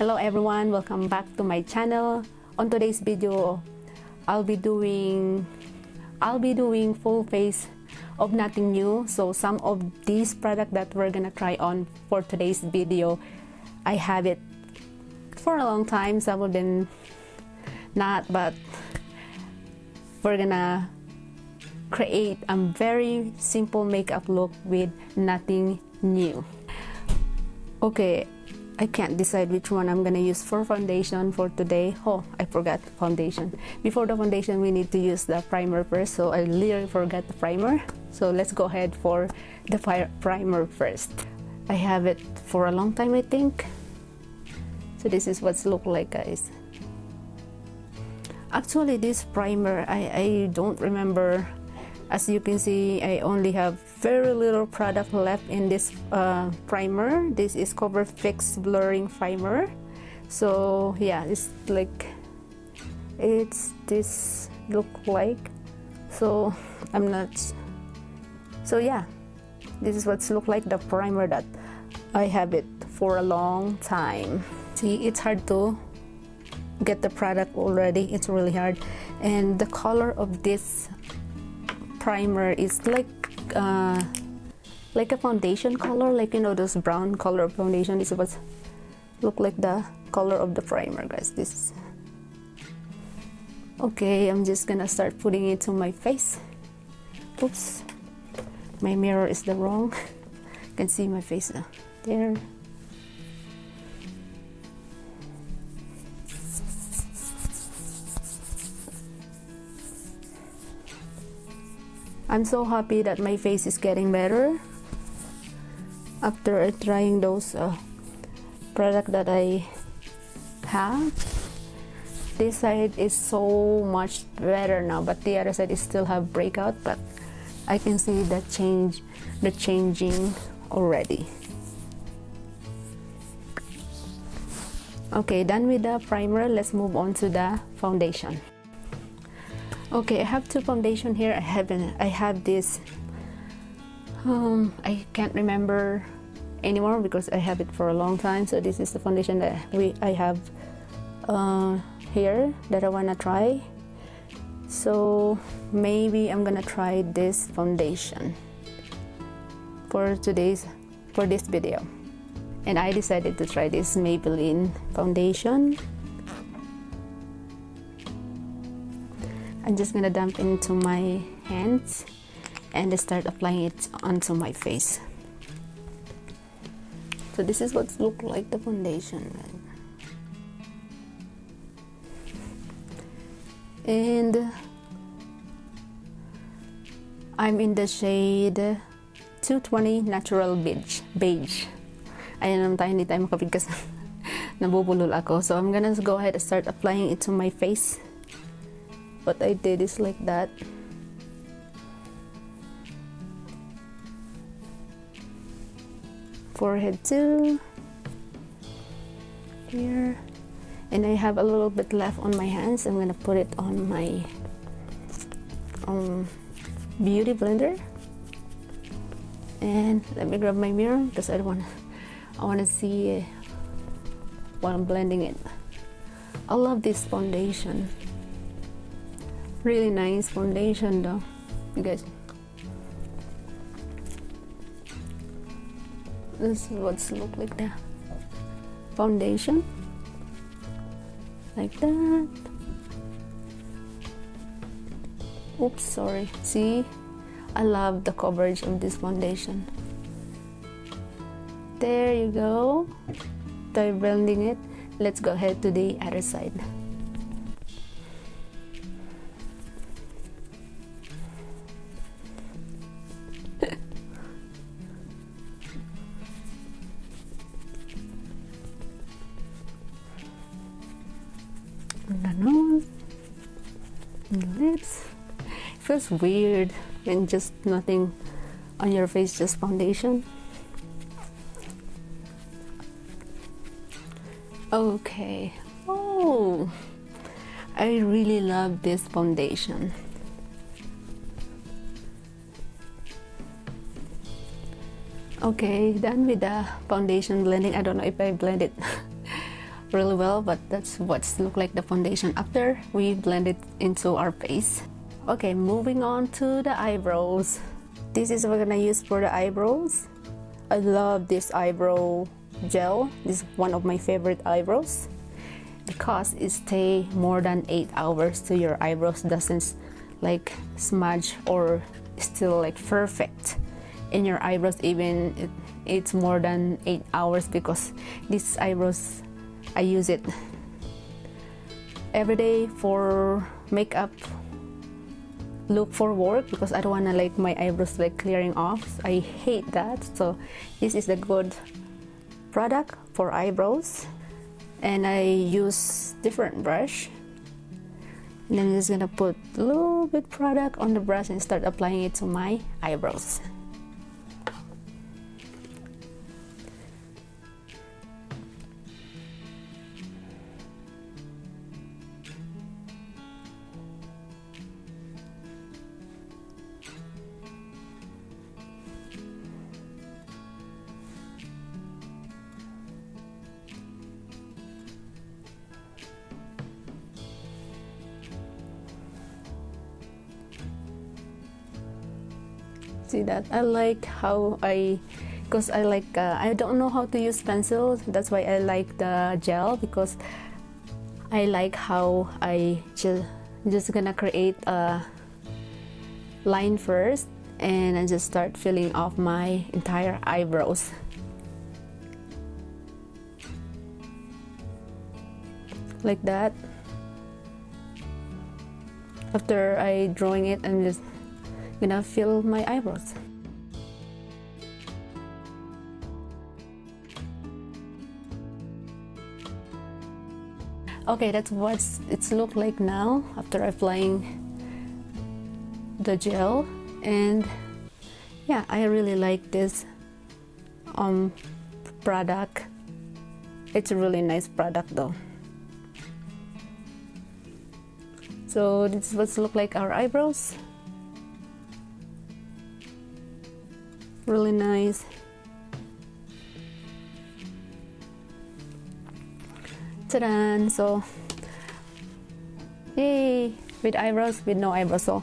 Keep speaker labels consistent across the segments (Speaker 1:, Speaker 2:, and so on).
Speaker 1: Hello everyone, welcome back to my channel. On today's video, I'll be doing full face of nothing new. So some of these products that we're gonna try on for today's video, I have it for a long time, some of them not, but we're gonna create a very simple makeup look with nothing new. Okay, I can't decide which one I'm gonna use for foundation for today. Oh, I forgot foundation. Before the foundation, we need to use the primer first, so I literally forgot the primer. So let's go ahead for the primer first. I have it for a long time, I think. So this is what's look like, guys. Actually, this primer, I don't remember. As you can see, I only have very little product left in this primer. This is Cover Fix Blurring Primer. So yeah, it's this look like. So I'm not. So yeah, this is what's look like the primer that I have it for a long time. See, it's hard to get the product already. It's really hard, and the color of this primer is like a foundation color, like, you know, those brown color of foundation. This is what look like the color of the primer, guys. This okay, I'm just gonna start putting it to my face. Oops, my mirror is the wrong. You can see my face now. There. I'm so happy that my face is getting better after trying those products that I have. This side is so much better now, but the other side is still have breakout, but I can see the changing already. Okay, done with the primer. Let's move on to the foundation. Okay, I have two foundation here. I have this. I can't remember anymore because I have it for a long time. So this is the foundation that I have here that I wanna try. So maybe I'm gonna try this foundation for this video, and I decided to try this Maybelline foundation. I'm just gonna dump into my hands and start applying it onto my face. So this is what look like the foundation, and I'm in the shade 220 Natural Beige. Ayan naman tayo, hindi tayo makapid kasi nabubulol ako. So I'm gonna go ahead and start applying it to my face. What I did is like that. Forehead too. Here. And I have a little bit left on my hands. I'm gonna put it on my beauty blender. And let me grab my mirror because I wanna see while I'm blending it. I love this foundation. Really nice foundation though, you guys. This is what's look like the foundation, like that. Oops, sorry. See, I love the coverage of this foundation. There you go. Try blending it. Let's go ahead to the other side. The nose, the lips. It feels weird when just nothing on your face, just foundation. Okay. Oh, I really love this foundation. Okay, done with the foundation blending. I don't know if I blended really well, but that's what's look like the foundation after we blend it into our face. Okay, moving on to the eyebrows. This is what we're gonna use for the eyebrows. I love this eyebrow gel. This is one of my favorite eyebrows because it stay more than 8 hours to your eyebrows, doesn't like smudge or still like perfect in your eyebrows. Even it's more than 8 hours because these eyebrows I use it every day for makeup look for work because I don't want to like my eyebrows like clearing off. I hate that. So this is the good product for eyebrows, and I use different brush, and then I'm just gonna put a little bit product on the brush and start applying it to my eyebrows. See that? I like how because I like I don't know how to use pencil. That's why I like the gel, because I like how I just gonna create a line first and I just start filling off my entire eyebrows. Like that. After I drawing it, I'm just gonna fill my eyebrows. Okay, that's what it's look like now after applying the gel. And yeah, I really like this product. It's a really nice product though. So this is what's look like our eyebrows. Really nice. Ta-da! So yay, with eyebrows, with no eyebrows. So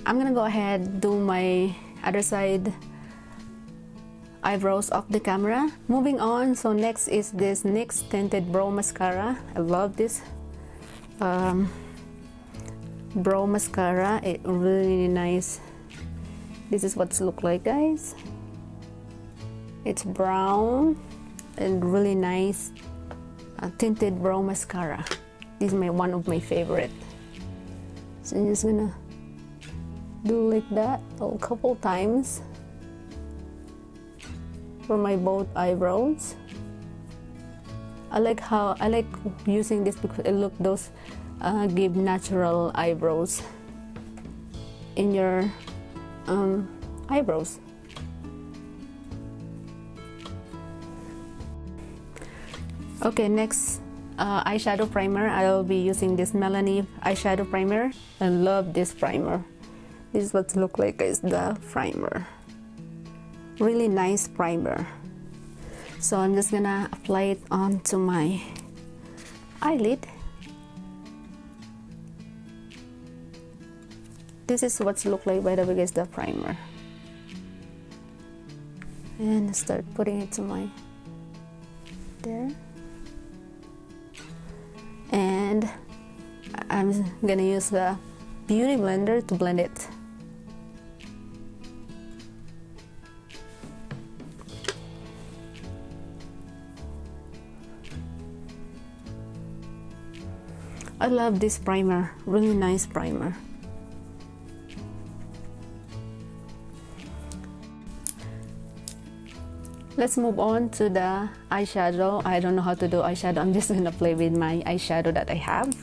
Speaker 1: I'm gonna go ahead do my other side eyebrows off the camera. Moving on, so next is this NYX tinted brow mascara. I love this brow mascara. It really nice. This is what's look like, guys. It's brown and really nice tinted brow mascara. This is one of my favorite. So I'm just gonna do like that a couple times for my both eyebrows. I like using this because it look those give natural eyebrows in your eyebrows. Okay, next eyeshadow primer. I'll be using this Melanie eyeshadow primer. I love this primer. This is what it look like, is the primer. Really nice primer. So I'm just gonna apply it onto my eyelid. This is what's look like, by the way, guys, the primer. And start putting it to my there. And I'm gonna use the beauty blender to blend it. I love this primer, really nice primer. Let's move on to the eyeshadow. I don't know how to do eyeshadow. I'm just gonna play with my eyeshadow that I have.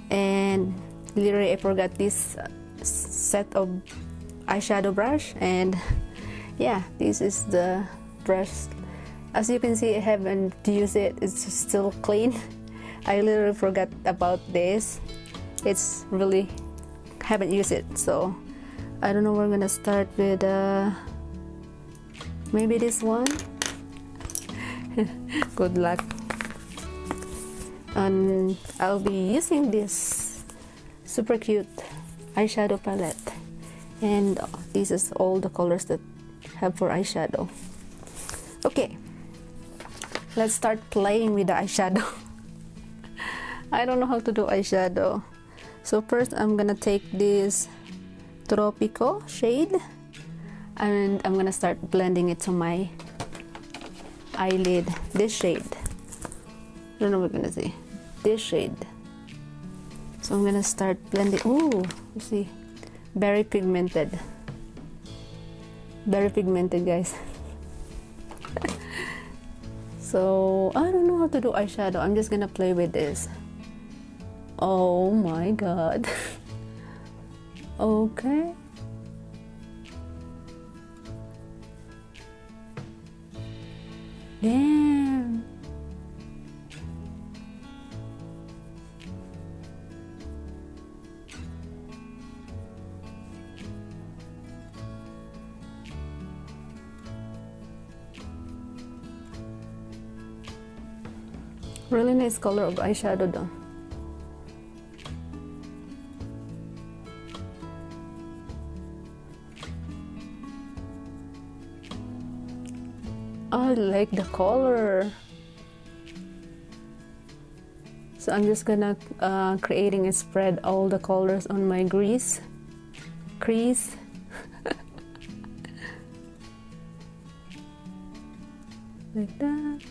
Speaker 1: And literally I forgot this set of eyeshadow brush, and yeah, this is the brush. As you can see, I haven't used it. It's still clean. I literally forgot about this. It's really haven't used it, so I don't know. We're gonna start with maybe this one. Good luck. and I'll be using this super cute eyeshadow palette, and this is all the colors that I have for eyeshadow. Okay, let's start playing with the eyeshadow. I don't know how to do eyeshadow, so first I'm gonna take this Tropico shade and I'm gonna start blending it to my eyelid. This shade, I don't know what we're gonna see, this shade. So I'm gonna start blending. Ooh, you see, very pigmented, guys. So I don't know how to do eyeshadow. I'm just gonna play with this. Oh my god. Okay. Damn. Really nice color of eyeshadow though. I like the color. So I'm just gonna creating and spread all the colors on my crease. Like that.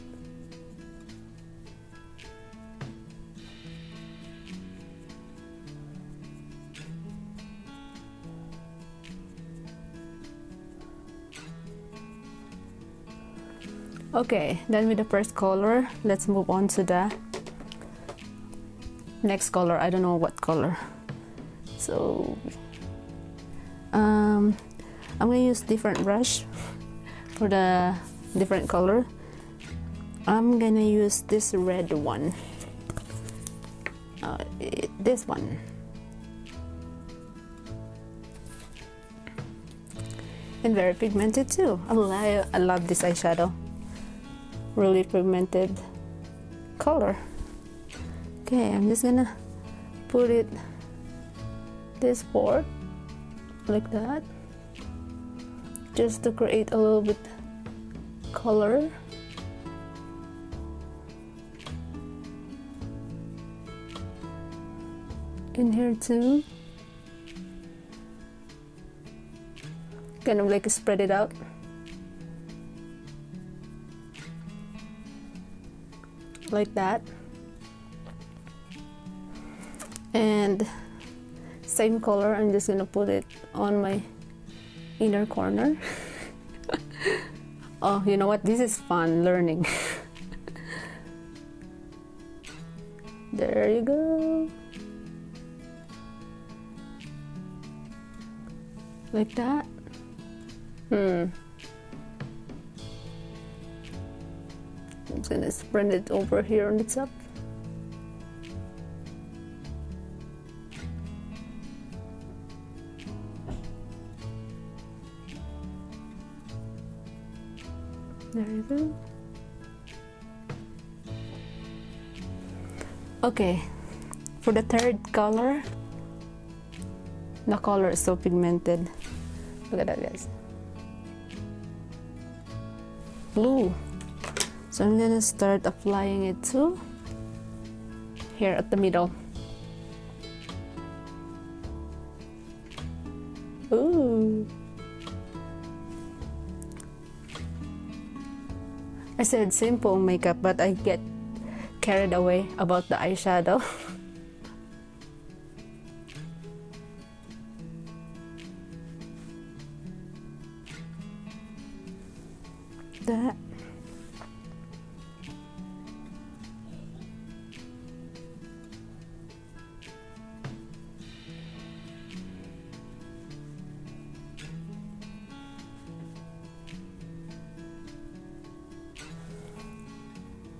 Speaker 1: Okay, done with the first color. Let's move on to the next color. I don't know what color. So I'm gonna use different brush for the different color. I'm gonna use this red one. This one. And very pigmented too. I love this eyeshadow. Really pigmented color. Okay, I'm just gonna put it this part like that, just to create a little bit color. In here too, kind of like spread it out. Like that. And same color, I'm just gonna put it on my inner corner. Oh, you know what, this is fun learning. There you go. Like that. I'm just gonna spread it over here on the top. There you go. Okay, for the third color, the color is so pigmented. Look at that, guys. Blue. So I'm gonna start applying it to here at the middle. Ooh. I said simple makeup, but I get carried away about the eyeshadow. That.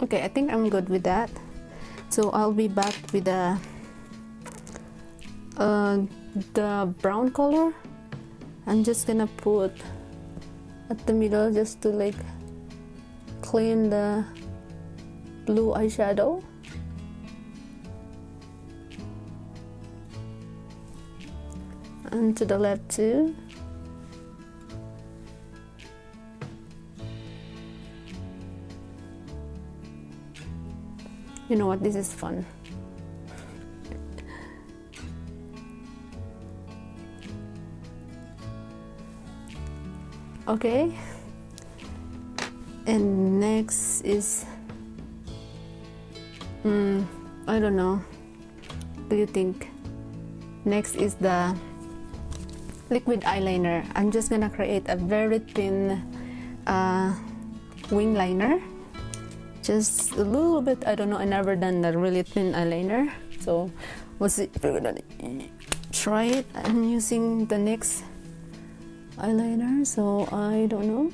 Speaker 1: Okay, I think I'm good with that. So I'll be back with the brown color. I'm just gonna put at the middle just to like clean the blue eyeshadow. and to the left too. You know what, this is fun. Okay, and next is I don't know, what do you think? Next is the liquid eyeliner. I'm just gonna create a very thin wing liner, just a little bit. I don't know, I never done a really thin eyeliner, so we'll see if we're gonna try it. I'm using the NYX eyeliner, so I don't know.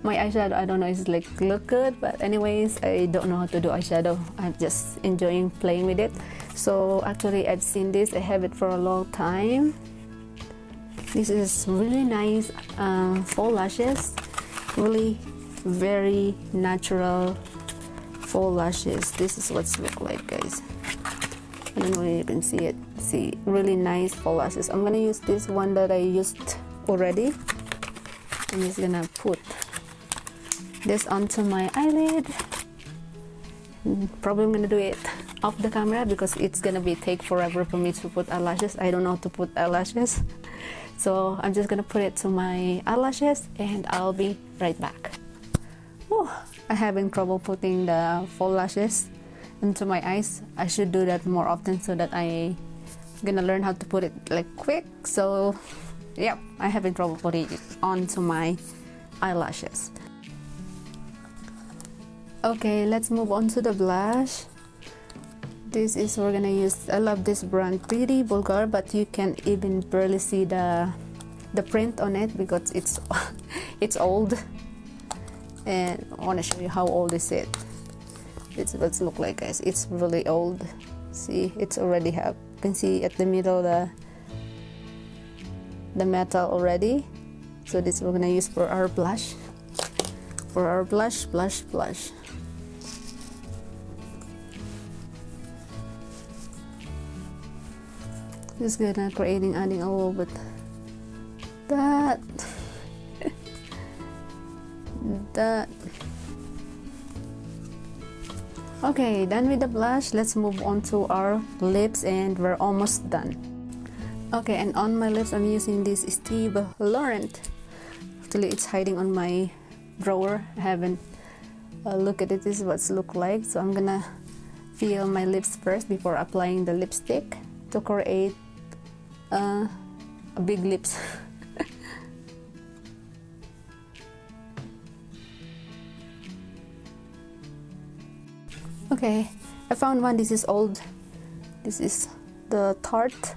Speaker 1: My eyeshadow, I don't know, it's like look good, but anyways, I don't know how to do eyeshadow. I'm just enjoying playing with it. So actually I've seen this, I have it for a long time. This is really nice faux lashes, really very natural faux lashes. This is what's look like, guys. I don't know if you can see it. See, really nice faux lashes. I'm gonna use this one that I used already. I'm just gonna put this onto my eyelid. Probably I'm gonna do it off the camera because it's gonna be take forever for me to put eyelashes. I don't know how to put eyelashes, so I'm just gonna put it to my eyelashes and I'll be right back. Whew, I'm having trouble putting the faux lashes into my eyes. I should do that more often so that I'm gonna learn how to put it like quick. So yeah, I'm having trouble putting it onto my eyelashes. Okay, let's move on to the blush. This is, we're gonna use, I love this brand, Pretty Vulgar, but you can even barely see the print on it because it's it's old, and I want to show you how old is it. It's what it look like, guys. It's really old. See, it's already have, you can see at the middle the metal already. So this we're gonna use for our blush. For our blush. Just gonna adding a little bit that okay, done with the blush. Let's move on to our lips and we're almost done. Okay, and on my lips I'm using this Steve Laurent. Actually it's hiding on my drawer. I haven't look at it. This is what's look like. So I'm gonna feel my lips first before applying the lipstick to create a big lips. Okay, I found one. This is old. This is the Tarte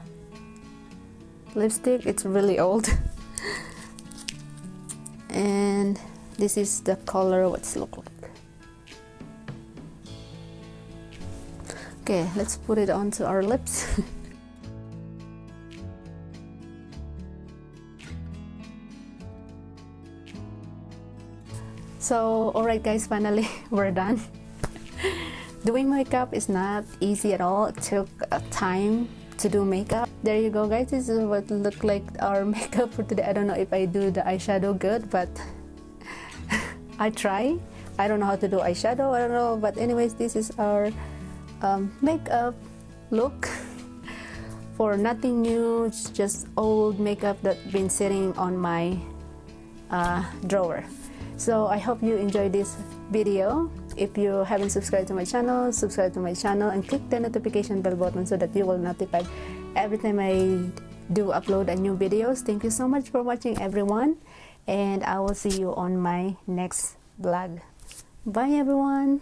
Speaker 1: lipstick. It's really old. And this is the color, what's it look like. Okay, let's put it onto our lips. So alright guys, finally we're done. Doing makeup is not easy at all. It took time to do makeup. There you go guys, this is what look like our makeup for today. I don't know if I do the eyeshadow good, but I try. I don't know how to do eyeshadow, I don't know, but anyways, this is our makeup look for nothing new. It's just old makeup that's been sitting on my drawer. So I hope you enjoyed this video. If you haven't subscribed to my channel, subscribe to my channel and click the notification bell button so that you will notified every time I do upload a new videos. Thank you so much for watching, everyone, and I will see you on my next vlog. Bye, everyone.